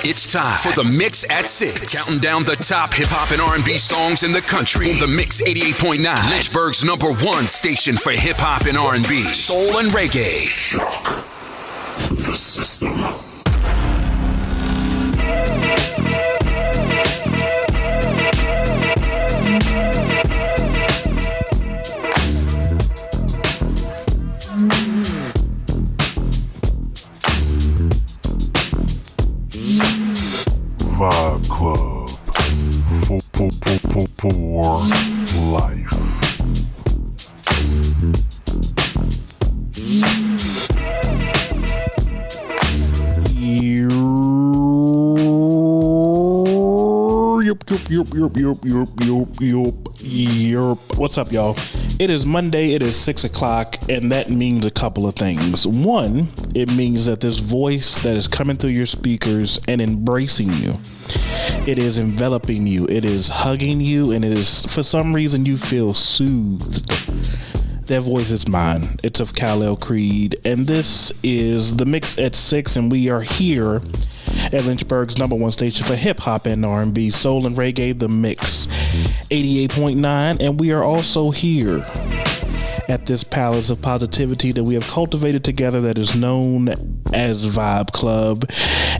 It's time for the Mix at 6. Counting down the top hip-hop and R&B songs in the country. The Mix 88.9, Lynchburg's #1 station for hip-hop and R&B, soul and reggae. Shock the system. Vibe Club for life. What's up, y'all? It is Monday, it is 6 o'clock, and that means a couple of things. One, it means that this voice that is coming through your speakers and embracing you, it is enveloping you, it is hugging you, and it is, for some reason, you feel soothed. That voice is mine. It's of Kalel Creed, and this is the Mix at 6, and we are here at Lynchburg's #1 station for hip-hop and R&B, soul and reggae, the Mix 88.9, and we are also here at this palace of positivity that we have cultivated together that is known as Vibe Club,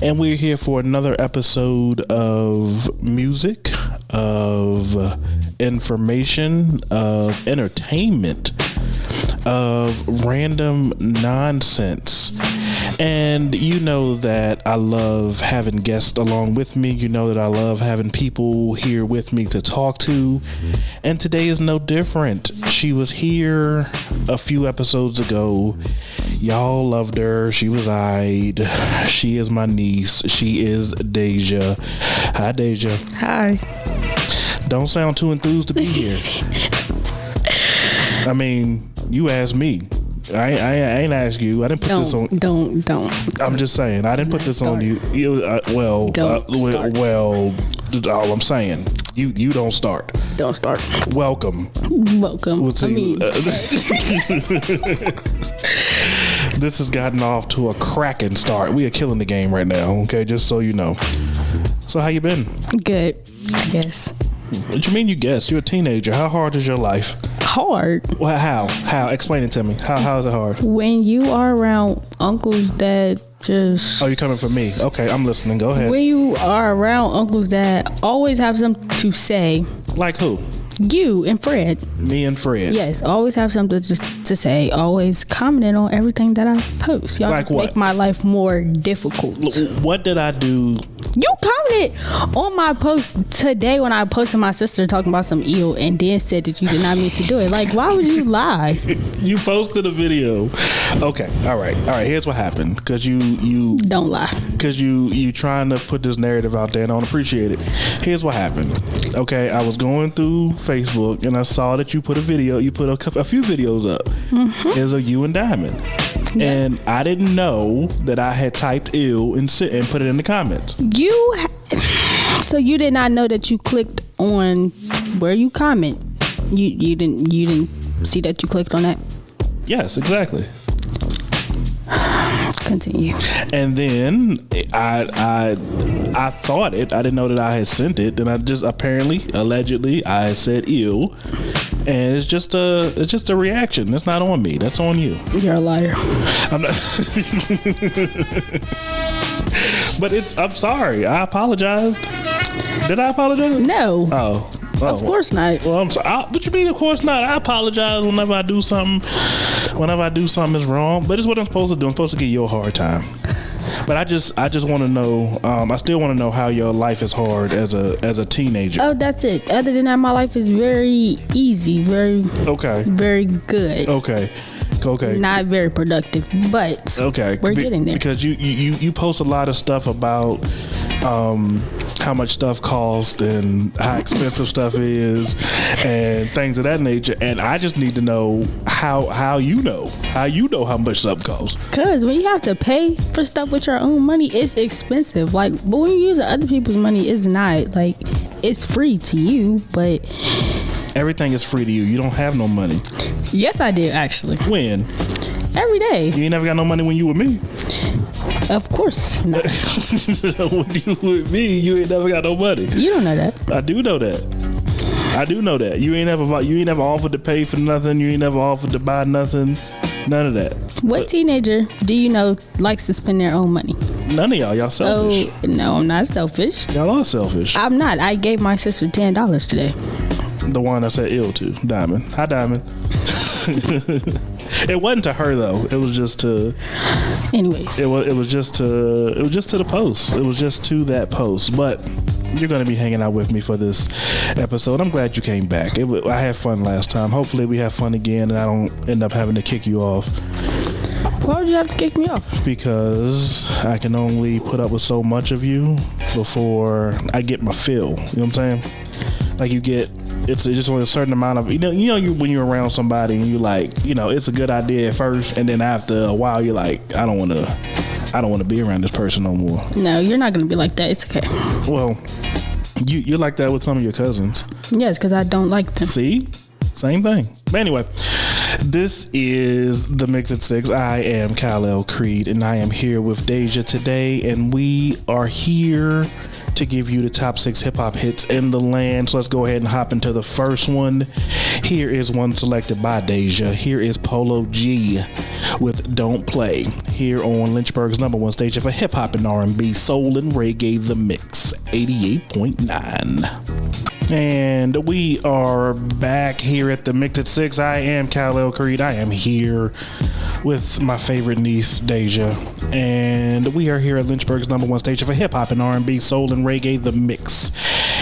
and we're here for another episode of music, of information, of entertainment, of random nonsense. And you know that I love having guests along with me. You know that I love having people here with me to talk to. And today is no different. She was here a few episodes ago. Y'all loved her. She was eyed. She is my niece. She is Dai'jah. Hi, Dai'jah. Hi. Don't sound too enthused to be here. I mean, you asked me. I ain't asked you. I didn't put this on. Don't. I'm just saying. I didn't put this on you. Well, all I'm saying, you don't start. Don't start. Welcome. This has gotten off to a cracking start. We are killing the game right now. Okay, just so you know. So how you been? Good, I guess. What you mean you guess? You're a teenager. How hard is your life? Hard. Well, how? Explain it to me. How is it hard? When you are around uncles that just... Oh, you're coming for me. Okay, I'm listening. Go ahead. When you are around uncles that always have something to say. Like who? You and Fred. Me and Fred. Yes, always have something to say. Always commenting on everything that I post. Y'all like just what? make my life more difficult. What did I do? You commented on my post today when I posted my sister talking about some eel and then said that you did not mean to do it. Like, why would you lie? You posted a video. Okay, all right. Here's what happened. Because you don't lie. Because you trying to put this narrative out there and I don't appreciate it. Here's what happened. Okay, I was going through Facebook and I saw that you put a video. You put a few videos up. Mm-hmm. There's a you and Diamond. Yep. And I didn't know that I had typed ill and put it in the comments. So you did not know that you clicked on where you comment. You didn't see that you clicked on that? Yes, exactly. Continue. And then I thought it. I didn't know that I had sent it. Then I just allegedly I said ill. And it's just a reaction. That's not on me. That's on you. You're a liar. I'm not. But I'm sorry. I apologized. Did I apologize? No. Oh, of course not. Well, I'm sorry. What you mean? Of course not. I apologize whenever I do something is wrong. But it's what I'm supposed to do. I'm supposed to give you a hard time. But I just want to know. I still want to know how your life is hard as a teenager. Oh, that's it. Other than that, my life is very easy, very good. Okay. Not very productive, but we're getting there. Because you post a lot of stuff about how much stuff costs and how expensive stuff is and things of that nature, and I just need to know how you know how much stuff costs. Because when you have to pay for stuff with your own money, it's expensive. Like, but when you're using other people's money, it's not. Like, it's free to you, but everything is free to you. You don't have no money. Yes, I do, actually. When? Every day. You ain't never got no money when you with me. Of course not. When you with me, you ain't never got no money. You don't know that. I do know that. You ain't never offered to pay for nothing. You ain't never offered to buy nothing. None of that. What teenager do you know likes to spend their own money? None of y'all selfish. Oh, no, I'm not selfish. Y'all are selfish. I'm not. I gave my sister $10 today. The one I said ill to, Diamond. Hi, Diamond. It wasn't to her though. It was just to. Anyways, it was just to the post. It was just to that post. But you're gonna be hanging out with me for this episode. I'm glad you came back. I had fun last time. Hopefully we have fun again, and I don't end up having to kick you off. Why would you have to kick me off? Because I can only put up with so much of you before I get my fill. You know what I'm saying? Like you get. It's just only a certain amount of you when you're around somebody and you like it's a good idea at first, and then after a while you're like I don't want to be around this person no more. No, you're not gonna be like that. It's okay. Well, you're like that with some of your cousins. Yes, because I don't like them. See, same thing. But anyway, this is the Mix at 6. I am Kalel Creed, and I am here with Dai'jah today, and we are here to give you the top 6 hip-hop hits in the land. So let's go ahead and hop into the first one. Here is one selected by Dai'jah. Here is Polo G with Don't Play, here on Lynchburg's #1 station for hip-hop and R&B, soul and reggae, The Mix 88.9. And we are back here at the Mix at 6. I am Kalel Creed. I am here with my favorite niece, Dai'jah. And we are here at Lynchburg's #1 station for hip-hop and R&B, soul and reggae, The Mix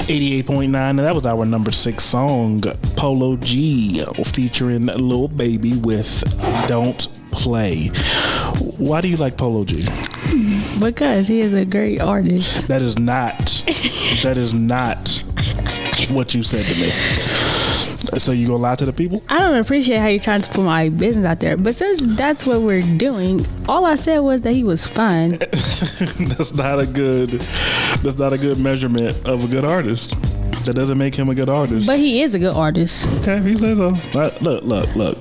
88.9. And that was our number 6 song, Polo G, featuring Lil Baby with Don't Play. Why do you like Polo G? Because he is a great artist. That is not what you said to me. So you gonna lie to the people? I don't appreciate how you're trying to put my business out there, but since that's what we're doing, all I said was that he was fun. That's not a good measurement of a good artist. That doesn't make him a good artist. But he is a good artist. Okay, if you say so. Look.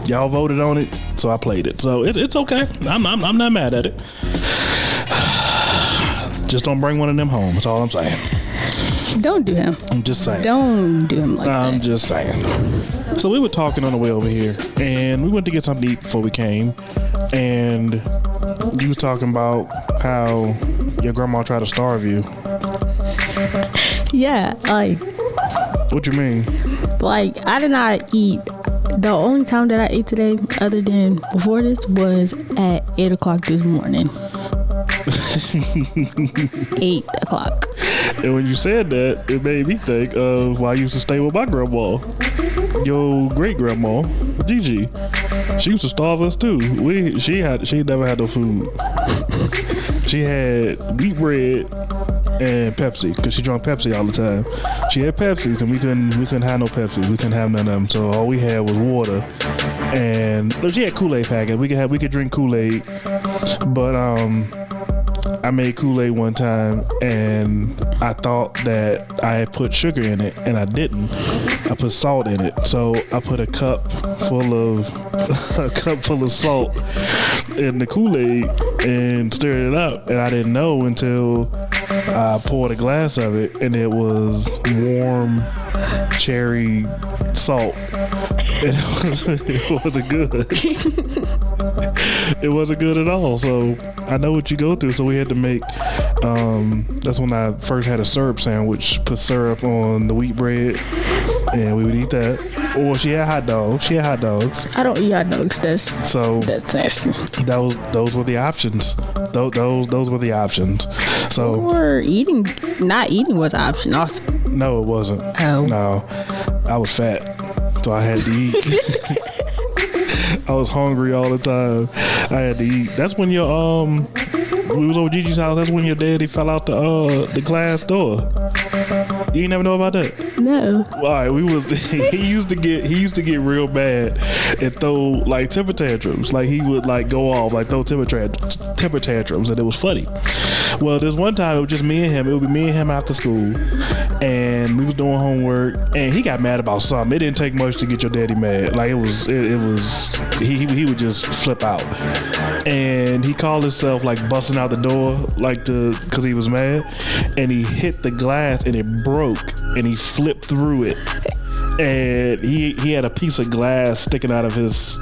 Y'all voted on it, so I played it. So it's okay. I'm not mad at it. Just don't bring one of them home. That's all I'm saying. Don't do him. I'm just saying. Don't do him like that. I'm just saying. So we were talking on the way over here, and we went to get something to eat before we came, and you was talking about how your grandma tried to starve you. Yeah, like. What you mean? Like, I did not eat. The only time that I ate today, other than before this, was at 8 o'clock this morning. 8 o'clock. And when you said that, it made me think of why I used to stay with my grandma. Your great grandma, Gigi. She used to starve us too. She never had no food. She had wheat bread and Pepsi because she drank Pepsi all the time. She had Pepsis and we couldn't have no Pepsi. We couldn't have none of them. So all we had was water. And she had Kool-Aid packet. We could drink Kool-Aid, but I made Kool-Aid one time and I thought that I had put sugar in it and I didn't. I put salt in it. So I put a cup full of salt in the Kool-Aid and stirred it up, and I didn't know until I poured a glass of it and it was warm cherry salt. And it wasn't good. It wasn't good at all. So I know what you go through. So we had to make that's when I first had a syrup sandwich, put syrup on the wheat bread, and we would eat that. Or she had hot dogs. I don't eat hot dogs. That's nasty. Those were the options. Those were the options. So or not eating was an option also. No, it wasn't. Oh. No, I was fat, so I had to eat. I was hungry all the time. I had to eat. That's when we was over Gigi's house. That's when your daddy fell out the glass door. You ain't never know about that? No. All right, he used to get real mad and throw like temper tantrums. Like he would like go off, like throw temper tantrums, and it was funny. Well, this one time it was just me and him. It would be me and him after school, and we was doing homework, and he got mad about something. It didn't take much to get your daddy mad. Like it was he would just flip out. and he called himself like busting out the door because he was mad, and he hit the glass and it broke, and he flipped through it. And he had a piece of glass sticking out of his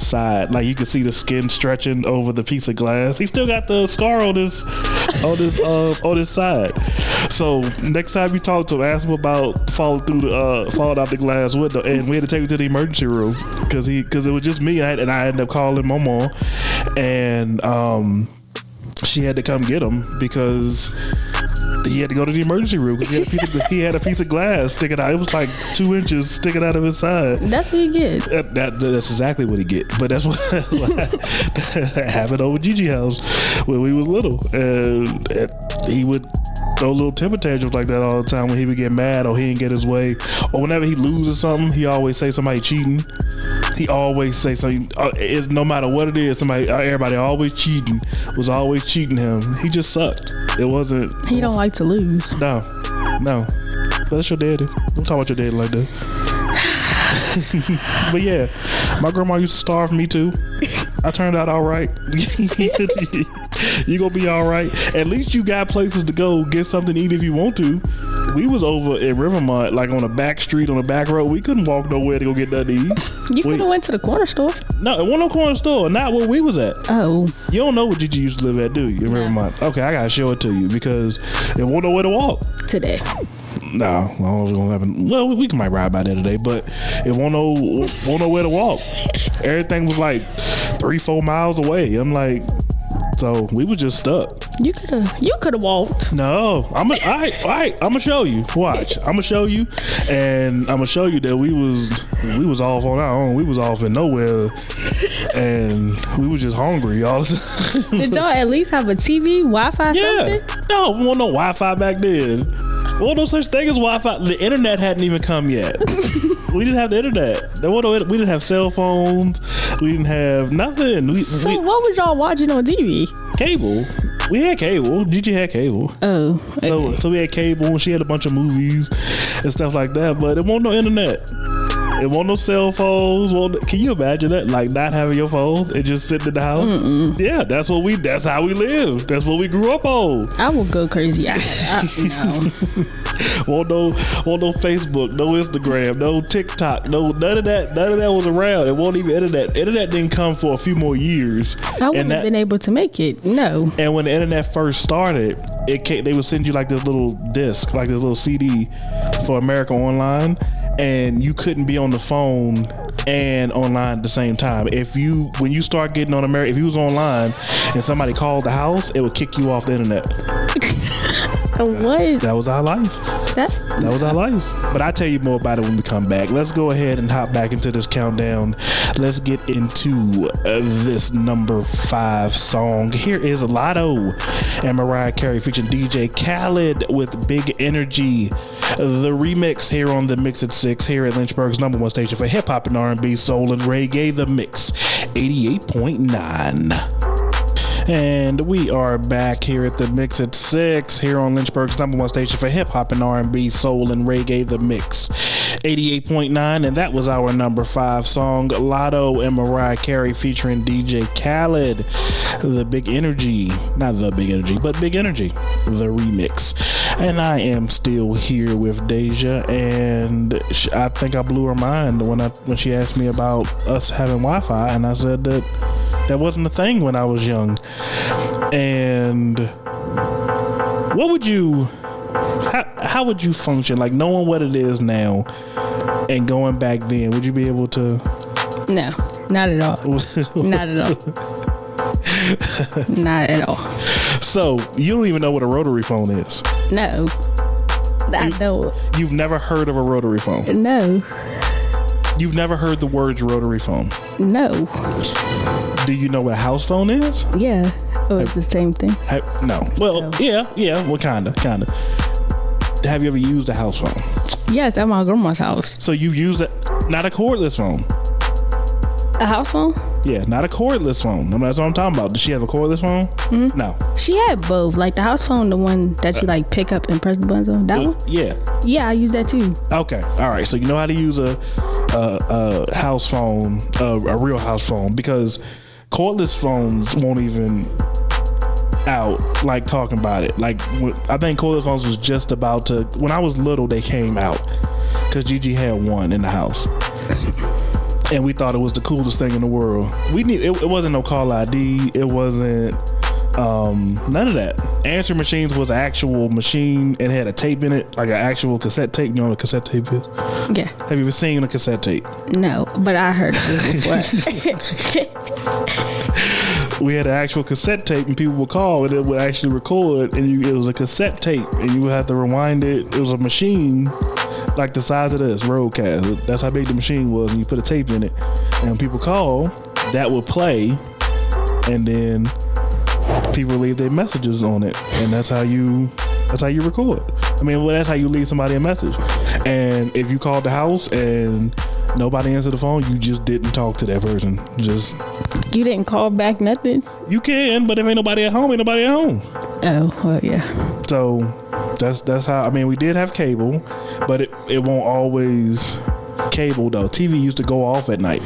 side, like you could see the skin stretching over the piece of glass. He still got the scar on his side. So next time you talk to him, ask him about falling out the glass window. And we had to take him to the emergency room because it was just me, and I ended up calling my mom, and she had to come get him because he had to go to the emergency room because he had a piece of glass sticking out. It was like 2 inches sticking out of his side. That's what you get. That's exactly what he get. But that's what happened over Gigi house when we was little, and he would throw little temper tantrums like that all the time when he would get mad or he didn't get his way, or whenever he loses something, he always say somebody cheating. He always say something. No matter what it is, everybody always cheating. Was always cheating him. He just sucked. It wasn't. He don't like to lose. No. But that's your daddy. Don't talk about your daddy like that. But yeah, my grandma used to starve me too. I turned out all right. You gonna be all right. At least you got places to go get something to eat if you want to. We was over in Rivermont, like on a back street, on a back road. We couldn't walk nowhere to go get nothing to eat. You could have went to the corner store. No, it wasn't no corner store. Not where we was at. Oh. You don't know where Gigi used to live at, do you? In Rivermont. Okay, I gotta show it to you because it wasn't nowhere to walk. Today. No, I don't know what's gonna happen. Well, we might ride by there today, but it won't nowhere to walk. Everything was like 3-4 miles away. I'm like, so we were just stuck. You could have walked. No, all right. I'm gonna show you. Watch, I'm gonna show you, and I'm gonna show you that we was off on our own. We was off in nowhere, and we was just hungry all the time. Did y'all at least have a TV, Wi-Fi, something? No, we wasn't no Wi-Fi back then. Well, no such thing as Wi-Fi. The internet hadn't even come yet. We didn't have the internet. We didn't have cell phones. We didn't have nothing. What was y'all watching on TV? Cable. We had cable. Gigi had cable. Oh. Okay. So we had cable, and she had a bunch of movies and stuff like that. But it wasn't no internet. It wasn't no cell phones. Well, can you imagine that? Like not having your phone and just sitting in the house? Mm-mm. Yeah, that's how we lived. That's what we grew up on. I will go crazy. No. Won't no Facebook, no Instagram, no TikTok, none of that was around. It wasn't even internet. Internet didn't come for a few more years. I wouldn't have been able to make it. No. And when the internet first started, they would send you like this little disc, like this little CD for America Online, and you couldn't be on the phone and online at the same time. When you start getting on America, if you was online and somebody called the house, it would kick you off the internet. What? That was our life. That was our life. But I'll tell you more about it when we come back. Let's go ahead and hop back into this countdown. Let's get into this number 5 song. Here is Lotto and Mariah Carey featuring DJ Khaled with Big Energy. The remix here on The Mix at 6 here at Lynchburg's #1 station for hip hop and R&B, soul and reggae, The Mix 88.9. And we are back here at The Mix at 6 here on Lynchburg's #1 station for hip hop and R&B, soul and reggae, The Mix 88.9. And that was our number 5 song, Lotto and Mariah Carey featuring DJ Khaled, The Big Energy. Not The Big Energy, but Big Energy, the remix. And I am still here with Dai'jah, and I think I blew her mind when she asked me about us having Wi-Fi, and I said that wasn't a thing when I was young. And how would you function, like knowing what it is now and going back then? Would you be able to? No, not at all. Not at all. Not at all. So you don't even know what a rotary phone is? No. I know. You've never heard of a rotary phone? No. You've never heard the words rotary phone? No. Do you know what a house phone is? Yeah. Oh, it's the same thing. No. Well, no. Yeah. Well, kinda. Have you ever used a house phone? Yes, at my grandma's house. So you used it, not a cordless phone? A house phone? Yeah, not a cordless phone. That's what I'm talking about. Did she have a cordless phone? Mm-hmm. No. She had both. Like the house phone, the one that you like pick up and press the buttons on. That one? Yeah. Yeah, I use that too. Okay. All right. So you know how to use a house phone, a real house phone, because cordless phones won't even out like talking about it. Like I think cordless phones was just about to. When I was little, they came out because Gigi had one in the house. And we thought it was the coolest thing in the world. It wasn't no call ID. It wasn't none of that. Answer machines was an actual machine and had a tape in it, like an actual cassette tape. You know what a cassette tape is? Yeah. Have you ever seen a cassette tape? No, but I heard it before. We had an actual cassette tape, and people would call, and it would actually record. And it was a cassette tape, and you would have to rewind it. It was a machine like the size of this Roadcast. That's how big the machine was, and you put a tape in it. And when people call, that would play, and then people leave their messages on it, and that's how you record. I mean, well, that's how you leave somebody a message. And if you called the house and nobody answered the phone, you just didn't talk to that person. You didn't call back nothing? You can, but if ain't nobody at home, ain't nobody at home. Oh, well, yeah. So that's how. I mean, we did have cable, but it won't always cable though. TV used to go off at night.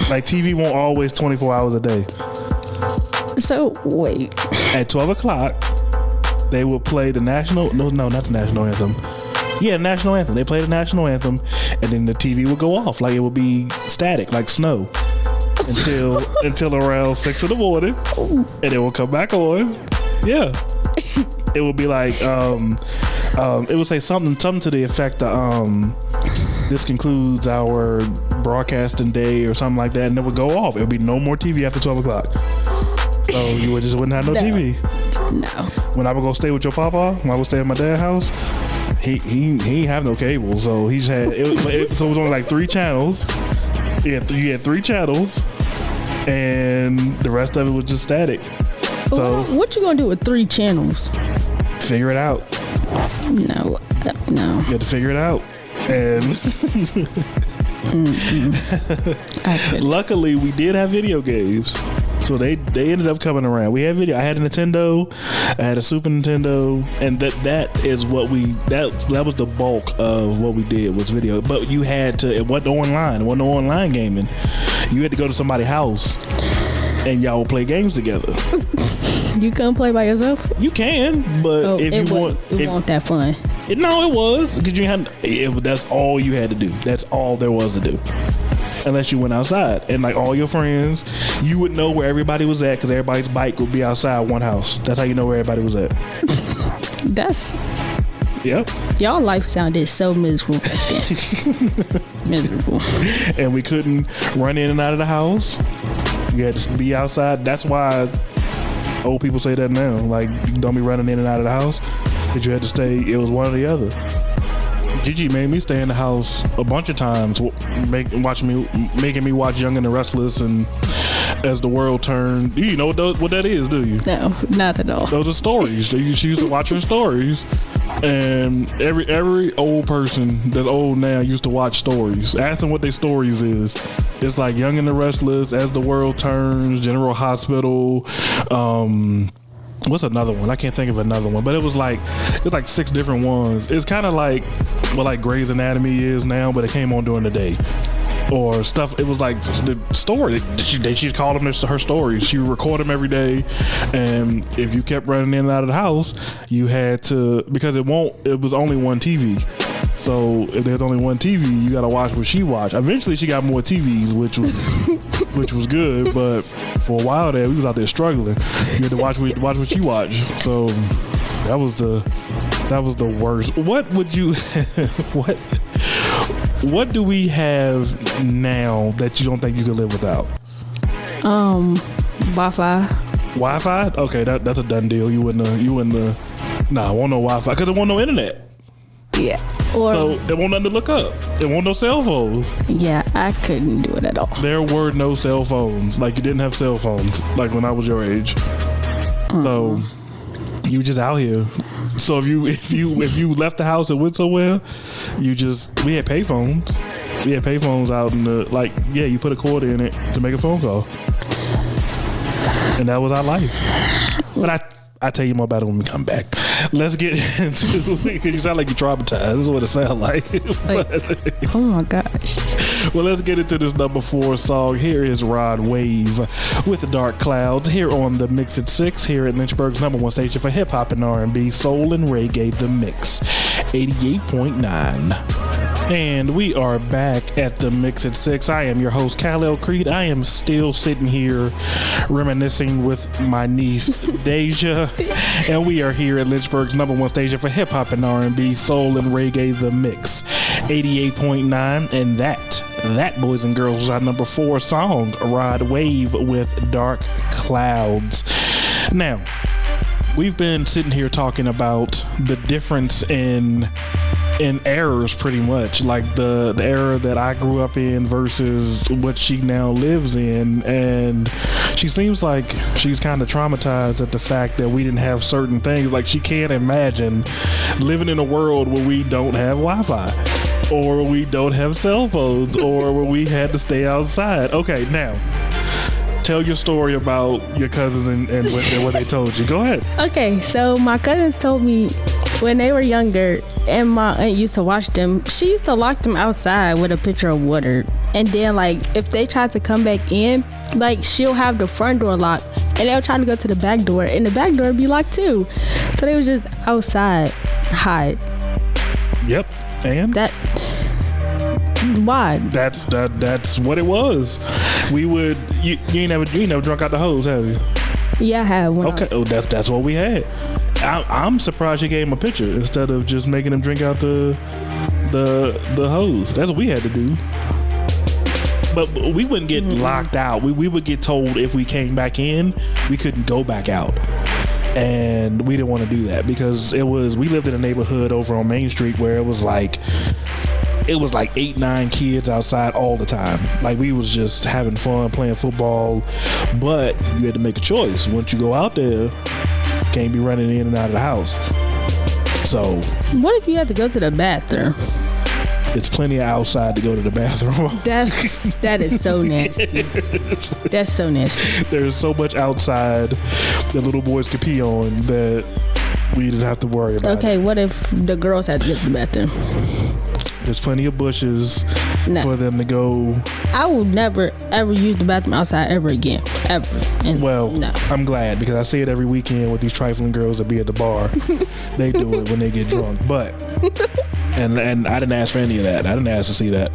Like TV won't always 24 hours a day. So wait. At 12 o'clock, they will play the national. No, not the national anthem. Yeah, national anthem. They play the national anthem, and then the TV would go off. Like it would be static, like snow, until around 6 in the morning, and it will come back on. Yeah, it would be like it would say something to the effect of this concludes our broadcasting day or something like that, and it would go off. It would be no more TV after 12 o'clock. So you wouldn't have no TV. No. When I would go stay with your papa, when I would stay at my dad's house, he ain't have no cable, so he just had so it was only like 3 channels. You had 3 channels, and the rest of it was just static. So what you gonna do with 3 channels? Figure it out. No. You had to figure it out, and luckily we did have video games. So they ended up coming around. We had video. I had a Nintendo. I had a Super Nintendo, and that is what that was the bulk of what we did was video. But you had to. It wasn't online. It wasn't no online gaming. You had to go to somebody's house, and y'all would play games together. You couldn't play by yourself? You can, but if you want, it wasn't that fun. No, it was because you had. That's all you had to do. That's all there was to do. Unless you went outside, and like all your friends, you would know where everybody was at because everybody's bike would be outside one house. That's how you know where everybody was at. Yep. Y'all life sounded so miserable back then. Miserable. And we couldn't run in and out of the house. You had to be outside. That's why old people say that now. Like, don't be running in and out of the house. But you had to stay. It was one or the other. Gigi made me stay in the house a bunch of times, making me watch Young and the Restless and As the World Turned. Do you know what that is, do you? No, not at all. Those are stories. She used to watch her stories, and every old person that's old now used to watch stories. Ask them what their stories is. It's like Young and the Restless, As the World Turns, General Hospital. What's another one? I can't think of another one, but it was like 6 different ones. It's kind of like what like Grey's Anatomy is now, but it came on during the day or stuff. It was like the story. She called them her stories. She would record them every day, and if you kept running in and out of the house, you had to, because it was only one TV. So if there's only one TV, you gotta watch what she watched. Eventually, she got more TVs, which was good. But for a while there, we was out there struggling. You had to watch what she watched. So that was the worst. What would you? What do we have now that you don't think you could live without? Wi-Fi. Wi-Fi? Okay, that's a done deal. You wouldn't. Nah, won't no Wi-Fi because there won't no internet. Yeah. So there won't nothing to look up. There won't no cell phones. Yeah, I couldn't do it at all. There were no cell phones. Like you didn't have cell phones. Like when I was your age. So you just out here. So if you left the house and went somewhere, we had payphones. We had payphones out in the you put a quarter in it to make a phone call, and that was our life. But I'll tell you more about it when we come back. Let's get into it. You sound like you're traumatized. This is what it sounds like. Oh my gosh. Well, let's get into this number 4 song. Here is Rod Wave with the Dark Clouds here on the Mix at 6 here at Lynchburg's number 1 station for hip hop and R&B, soul and reggae, The Mix 88.9. And we are back at the Mix at 6. I am your host, Kalel Creed. I am still sitting here reminiscing with my niece, Dai'jah. And we are here at Lynchburg's number 1 station for hip hop and R&B, soul and reggae, The Mix 88.9. And that, boys and girls, was our number 4 song, Rod Wave with Dark Clouds. Now, we've been sitting here talking about the difference in errors, pretty much, like the era that I grew up in versus what she now lives in, and she seems like she's kind of traumatized at the fact that we didn't have certain things. Like, she can't imagine living in a world where we don't have Wi-Fi, or we don't have cell phones, or where we had to stay outside. Okay, now tell your story about your cousins and what they told you. Go ahead. Okay, so my cousins told me when they were younger and my aunt used to watch them, she used to lock them outside with a pitcher of water. And then, like, if they tried to come back in, like, she'll have the front door locked and they'll try to go to the back door and the back door would be locked too. So they was just outside, hide. Yep. And that, why? That's what it was. We would, you ain't never drunk out the hose, have you? Yeah, I have. Okay, that's what we had. I'm surprised you gave him a picture instead of just making him drink out the hose. That's what we had to do. But we wouldn't get locked out. We would get told if we came back in, we couldn't go back out. And we didn't want to do that because we lived in a neighborhood over on Main Street where it was like 8-9 kids outside all the time. Like, we was just having fun playing football, but you had to make a choice. Once you go out there, can't be running in and out of the house. So what if you had to go to the bathroom? It's plenty of outside to go to the bathroom. That is so nasty. That's so nasty. There's so much outside that little boys could pee on that we didn't have to worry about. Okay, what if the girls had to get to the bathroom? There's plenty of bushes for them to go. I will never ever use the bathroom outside ever again, ever. And no. I'm glad, because I see it every weekend with these trifling girls that be at the bar. They do it when they get drunk, but and I didn't ask for any of that. I didn't ask to see that,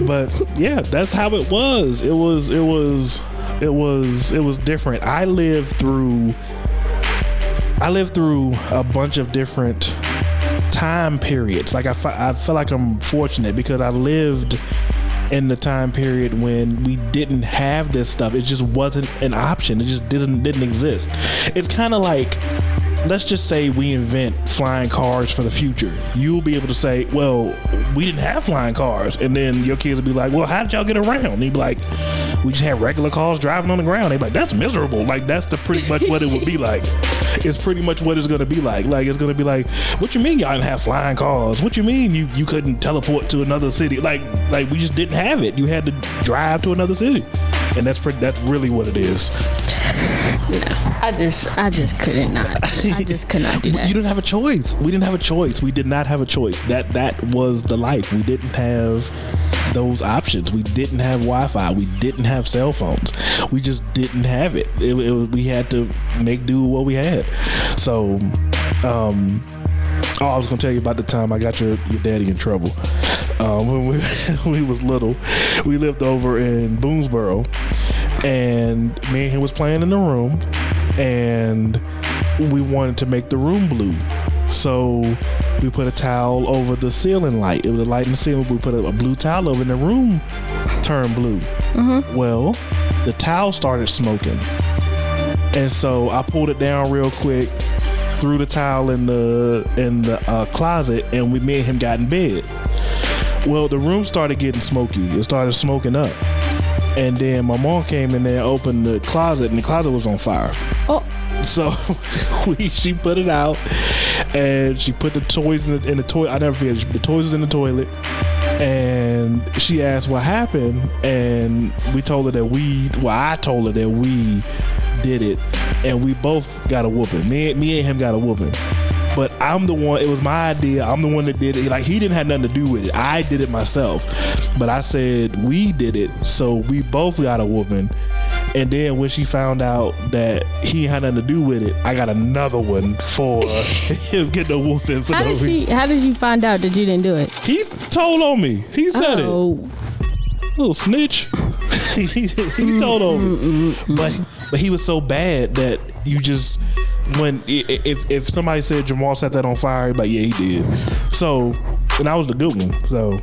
but yeah, that's how it was. It was different. I lived through a bunch of different time periods. Like, I feel like I'm fortunate because I lived in the time period when we didn't have this stuff. It just wasn't an option. It just didn't exist. It's kind of like, let's just say we invent flying cars for the future. You'll be able to say, well, we didn't have flying cars. And then your kids will be like, well, how did y'all get around? And you'd be like, we just had regular cars driving on the ground. They'd be like, that's miserable. Like, that's pretty much what it would be like. It's pretty much what it's going to be like. Like, it's going to be like, what you mean y'all didn't have flying cars? What you mean you couldn't teleport to another city? Like we just didn't have it. You had to drive to another city. And that's really what it is. No, I just couldn't not. I just could not do that. You didn't have a choice. We didn't have a choice. We did not have a choice. That was the life. We didn't have those options. We didn't have Wi-Fi. We didn't have cell phones. We just didn't have it. We had to make do with what we had. So, I was gonna tell you about the time I got your daddy in trouble. When we was little, we lived over in Boonesboro, and me and him was playing in the room, and we wanted to make the room blue. So we put a towel over the ceiling light. It was a light in the ceiling. We put a blue towel over, and the room turned blue. Mm-hmm. Well, the towel started smoking, and so I pulled it down real quick, threw the towel in the closet, and me and him got in bed. Well, the room started getting smoky. It started smoking up, and then my mom came in there, opened the closet, and the closet was on fire. Oh. So she put it out, and she put the toys in the toilet. I never forget. The toys was in the toilet, and she asked what happened, and we told her that I told her that we did it. and we both got a whooping. Me and him got a whooping. But I'm the one, it was my idea. I'm the one that did it. Like, he didn't have nothing to do with it. I did it myself. But I said we did it, so we both got a whooping. And then when she found out that he had nothing to do with it, I got another one for him getting a whooping for How did she find out that you didn't do it? He told on me. He said it. Little snitch. he told on me. But he was so bad that you just, if somebody said Jamal set that on fire, but yeah, he did. So, and I was the good one. So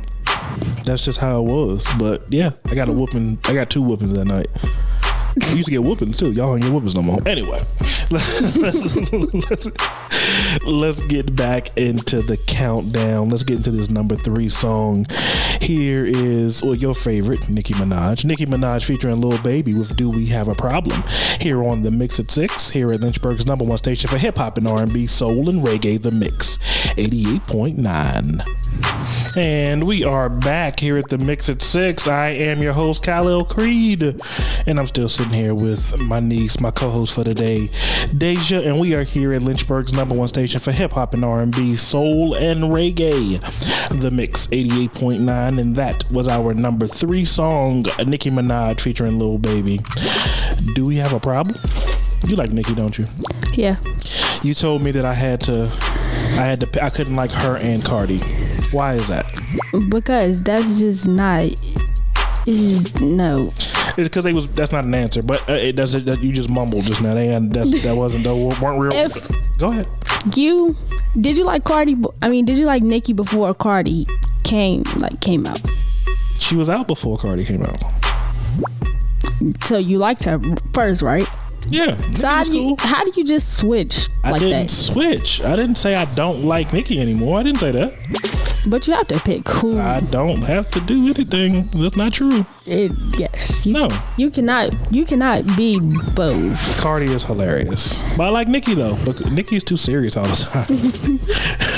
that's just how it was. But yeah, I got a whooping. I got 2 whoopings that night. We used to get whoopings too. Y'all don't get whoopings no more. Anyway, let's get back into the countdown. Let's get into this number 3 song. Here is your favorite, Nicki Minaj. Nicki Minaj featuring Lil Baby with "Do We Have a Problem?" Here on the Mix at 6. Here at Lynchburg's number 1 station for hip hop and R&B, soul and reggae. The Mix 88.9. And we are back here at the Mix at 6. I am your host, Kalel Creed, and I'm still sitting here with my niece, my co-host for today, Dai'jah, and we are here at Lynchburg's number 1 station for hip hop and R&B, soul and reggae, the Mix 88.9, and that was our number 3 song, Nicki Minaj featuring Lil Baby. Do we have a problem? You like Nicki, don't you? Yeah. You told me that I couldn't like her and Cardi. Why is that? Because that's just not. It's just no. It's because that's not an answer, but it doesn't. You just mumbled just now. Weren't real. Go ahead. Did you like Cardi? Did you like Nicki before Cardi came out? She was out before Cardi came out. So you liked her first, right? Yeah. So how do you just switch like that? I didn't switch. I didn't say I don't like Nicki anymore. I didn't say that. But you have to pick who. I don't have to do anything. That's not true. Yes. No. You cannot be both. Cardi is hilarious. But I like Nicki though. But Nicki is too serious all the time.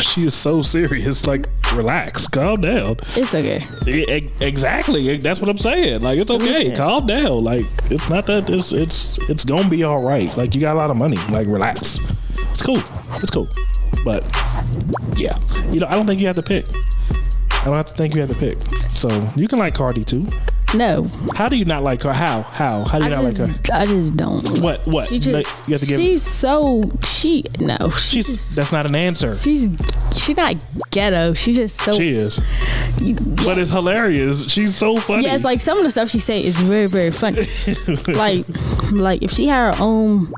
She is so serious. Like, relax. Calm down. It's okay. Exactly. That's what I'm saying. Like, it's okay. Yeah. Calm down. Like, it's not that it's gonna be all right. Like, you got a lot of money. Like, relax. It's cool. But yeah, I don't think you have to pick. I don't have to think you have to pick. So you can like Cardi too. No. How do you not like her? How do you not like her? I just don't. What? You have to give. That's not an answer. She's not ghetto. She's just so. She is. Yeah. But it's hilarious. She's so funny. Yeah, it's like some of the stuff she say is very, very funny. like if she had her own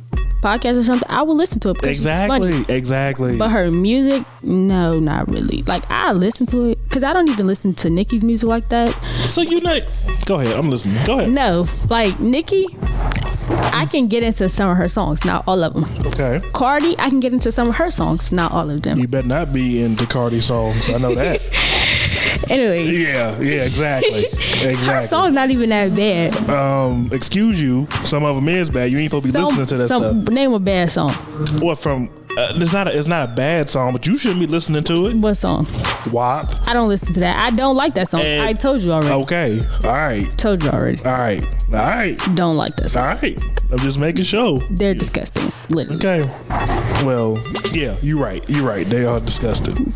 podcast or something, I would listen to it. Exactly. But her music, no, not really. Like, I listen to it because I don't even listen to Nicki's music like that. So you not? Go ahead, I'm listening. Go ahead. No, like Nicki, I can get into some of her songs, not all of them. Okay. Cardi, I can get into some of her songs, not all of them. You better not be into Cardi songs. I know that. Anyway. Yeah, exactly. Her song's not even that bad. Excuse you, some of them is bad. You ain't supposed to be listening to that stuff. Name a bad song. What from? It's not a bad song, but you shouldn't be listening to it. What song? WAP. I don't listen to that. I don't like that song. I told you already. Okay. All right. Told you already. All right. Don't like that song. All right. I'm just making sure. They're disgusting. Literally. Okay. Well, yeah, you're right. They are disgusting.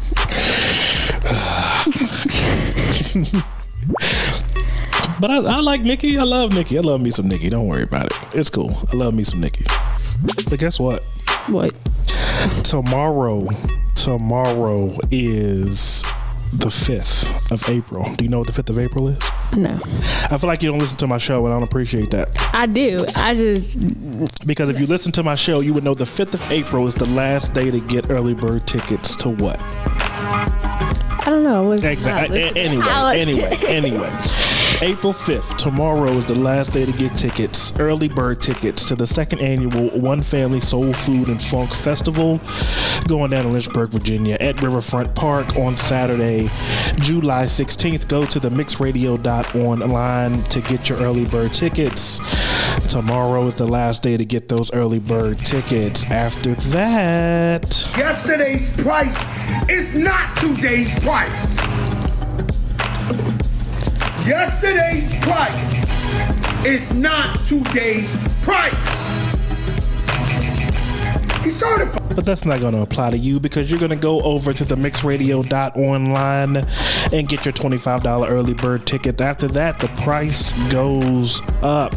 But I like Nicki. I love Nicki. I love me some Nicki. Don't worry about it. It's cool. I love me some Nicki. But guess what? What? Tomorrow is the 5th of April. Do you know what the 5th of April is? No. I feel like you don't listen to my show, and I don't appreciate that. I do. Because if you listen to my show, you would know the 5th of April is the last day to get early bird tickets to what? I don't know. Exactly. Anyway. April 5th, tomorrow is the last day to get tickets, early bird tickets to the 2nd annual One Family Soul Food and Funk Festival going down in Lynchburg, Virginia at Riverfront Park on Saturday, July 16th. Go to the mixradio.online to get your early bird tickets. Tomorrow is the last day to get those early bird tickets. After that, yesterday's price is not today's price. Yesterday's price is not today's price. He's certified. But that's not going to apply to you because you're going to go over to the mixradio.online and get your $25 early bird ticket. After that, the price goes up.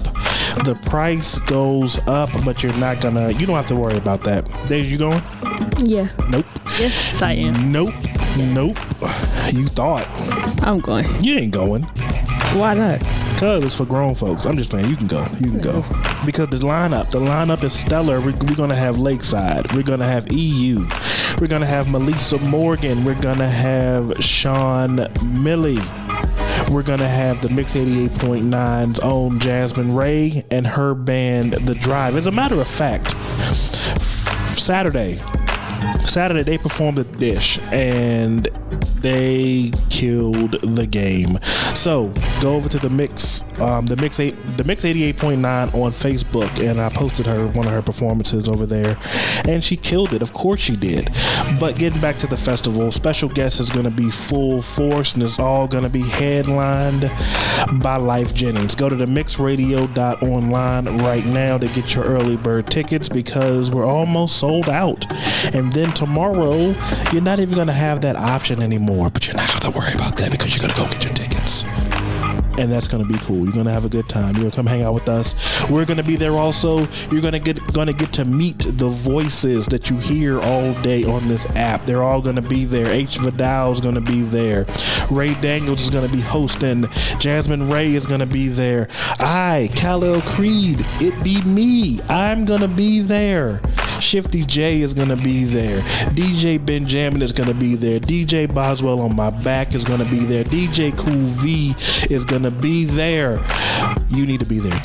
The price goes up, but you don't have to worry about that. Dai'jah, you going? Yeah. Nope. Yes, I am. Nope. You thought. I'm going. You ain't going. Why not? Because it's for grown folks. I'm just playing. You can go. Because the lineup is stellar. We're going to have Lakeside. We're going to have EU. We're going to have Melissa Morgan. We're going to have Sean Milley. We're going to have the Mix 88.9's own Jasmine Ray and her band, The Drive. As a matter of fact, Saturday they performed at Dish and they killed the game. So go over to the Mix 88.9 on Facebook, and I posted one of her performances over there, and she killed it. Of course she did. But getting back to the festival, special guest is going to be full force, and it's all going to be headlined by Life Jennings. Go to the mixradio.online right now to get your early bird tickets because we're almost sold out. And then tomorrow, you're not even going to have that option anymore, but you're not going to have to worry about that because you're going to go get your tickets. And that's going to be cool. You're going to have a good time. You're going to come hang out with us. We're going to be there also. You're going to get to meet the voices that you hear all day on this app. They're all going to be there. H. Vidal is going to be there. Ray Daniels is going to be hosting. Jasmine Ray is going to be there. Kalel Creed, it be me. I'm going to be there. Shifty J is going to be there. DJ Benjamin is going to be there. DJ Boswell on my back is going to be there. DJ Cool V is going to be there. You need to be there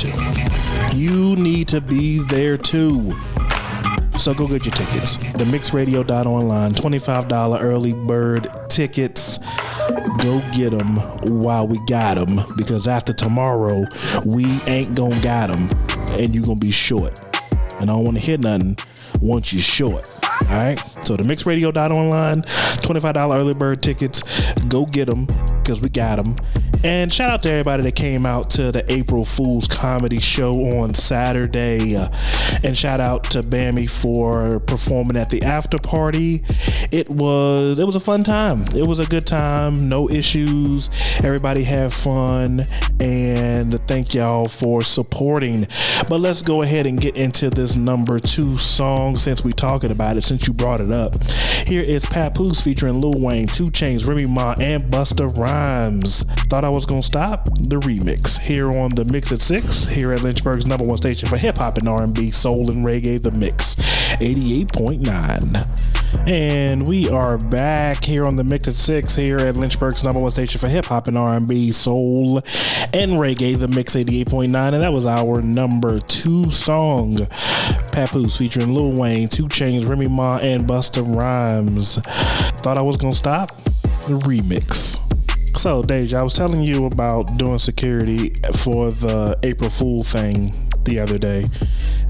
too. So go get your tickets. The mixradio.online, $25 early bird tickets. Go get them while we got them, because after tomorrow, we ain't gonna got them, and you gonna be short. And I don't want to hear nothing once you're short. All right. So the mixradio.online, $25 early bird tickets. Go get them because we got them. And shout out to everybody that came out to the April Fool's comedy show on Saturday. And shout out to Bammy for performing at the after party. It was a fun time. It was a good time. No issues. Everybody had fun. And thank y'all for supporting. But let's go ahead and get into this number 2 song since we talking about it, since you brought it up. Here is Papoose featuring Lil Wayne, 2 Chainz, Remy Ma, and Busta Rhymes. Thought I was gonna stop? The remix here on the Mix at 6, here at Lynchburg's number 1 station for hip-hop and R&B, soul and reggae, the Mix 88.9. And we are back here on the Mix at 6 here at Lynchburg's number 1 station for hip-hop and R&B, soul and reggae, the Mix 88.9. And that was our number 2 song, Papoose featuring Lil Wayne, 2 Chainz, Remy Ma, and Busta Rhymes. Thought I was gonna stop? The remix. So, Dai'jah, I was telling you about doing security for the April Fool thing the other day,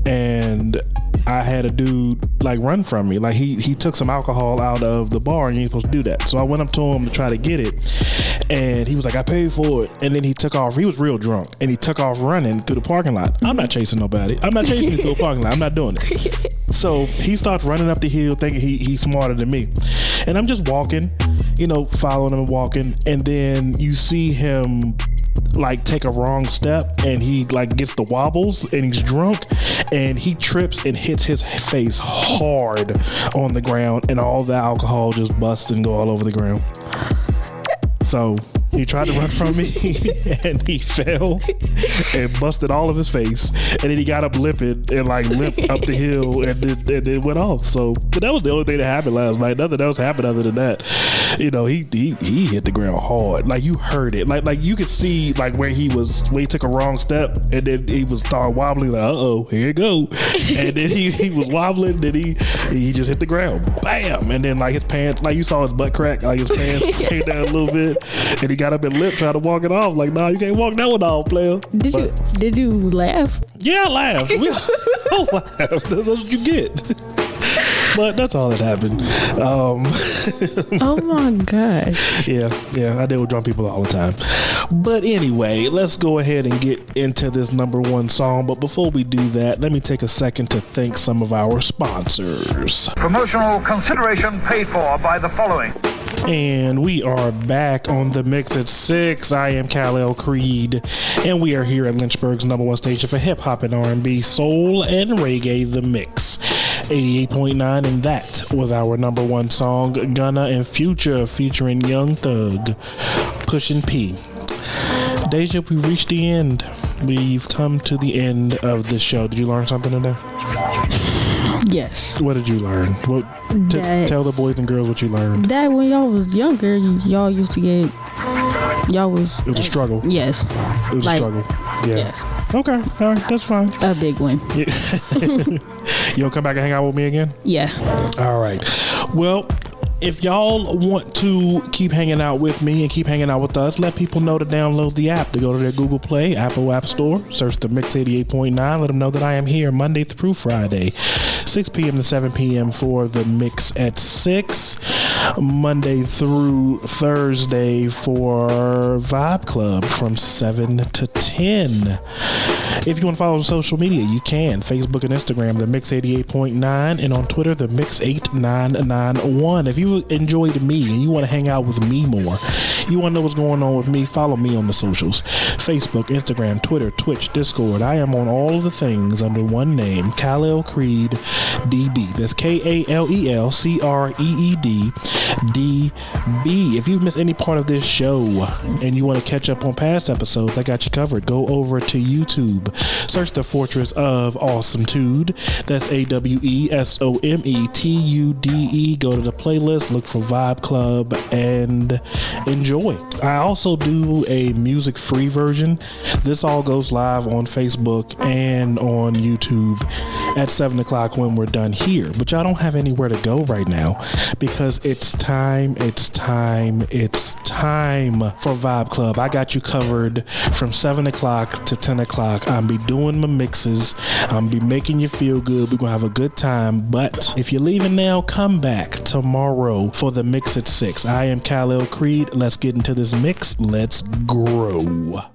and I had a dude run from me. He took some alcohol out of the bar, and you ain't supposed to do that. So I went up to him to try to get it, and he was like, I paid for it. And then he took off. He was real drunk, and he took off running through the parking lot. I'm not chasing nobody. I'm not chasing you through a parking lot. I'm not doing it. So he starts running up the hill thinking he's smarter than me. And I'm just walking, following him and walking. And then you see him take a wrong step, and he gets the wobbles, and he's drunk, and he trips and hits his face hard on the ground, and all the alcohol just busts and go all over the ground. So he tried to run from me, and he fell and busted all of his face, and then he got up limping and limped up the hill, and then went off. So, but that was the only thing that happened last night. Nothing else happened other than that. He hit the ground hard. You heard it. You could see where he took a wrong step, and then he was starting wobbling. Uh-oh, here it go. And then he was wobbling. Then he just hit the ground. Bam. And then his pants, you saw his butt crack. His pants came down a little bit, and he got up and limped, trying to walk it off. Nah, you can't walk that one off, player. Did you laugh? Yeah, I laughed. We all laughed. That's what you get. But that's all that happened. Oh my gosh. Yeah, I deal with drunk people all the time. But anyway, let's go ahead and get into this number one song. But before we do that, let me take a second to thank some of our sponsors. Promotional consideration paid for by the following. And we are back on the mix at 6. I am Kalel Creed, and we are here at Lynchburg's number one station for hip hop and R&B, soul, and reggae, The Mix 88.9, and that was our number one song, Gunna and Future featuring Young Thug, Pushin' P. Dai'jah, we've reached the end. We've come to the end of the show. Did you learn something today? Yes. What did you learn? Tell the boys and girls what you learned. That when y'all was younger, y'all used to get. Y'all was. It was a struggle. Yes. It was a struggle. Yeah. Yes. Okay. All right. That's fine. A big one. You'll come back and hang out with me again? Yeah. All right. Well, if y'all want to keep hanging out with me and keep hanging out with us, let people know to download the app. To go to their Google Play, Apple App Store, search the Mix 88.9. Let them know that I am here Monday through Friday, 6 p.m. to 7 p.m. for the Mix at 6. Monday through Thursday for Vibe Club from 7 to 10. If you want to follow on social media, you can. Facebook and Instagram, the Mix 88.9, and on Twitter, the Mix 8991. If you enjoyed me and you want to hang out with me more, you want to know what's going on with me, follow me on the socials. Facebook, Instagram, Twitter, Twitch, Discord. I am on all of the things under one name, Kalel Creed DB. That's KALEL CREED DB. If you've missed any part of this show and you want to catch up on past episodes, I got you covered. Go over to YouTube. Search the Fortress of Awesometude. That's AWESOMETUDE. Go to the playlist, look for Vibe Club, and enjoy. I also do a music-free version. This all goes live on Facebook and on YouTube at 7 o'clock when we're done here. But y'all don't have anywhere to go right now because it's time for Vibe Club. I got you covered from 7 o'clock to 10 o'clock. I'll be doing my mixes. I'll be making you feel good. We're going to have a good time. But if you're leaving now, come back tomorrow for the Mix at 6. I am Kalel Creed. Let's get into this mix. Let's grow.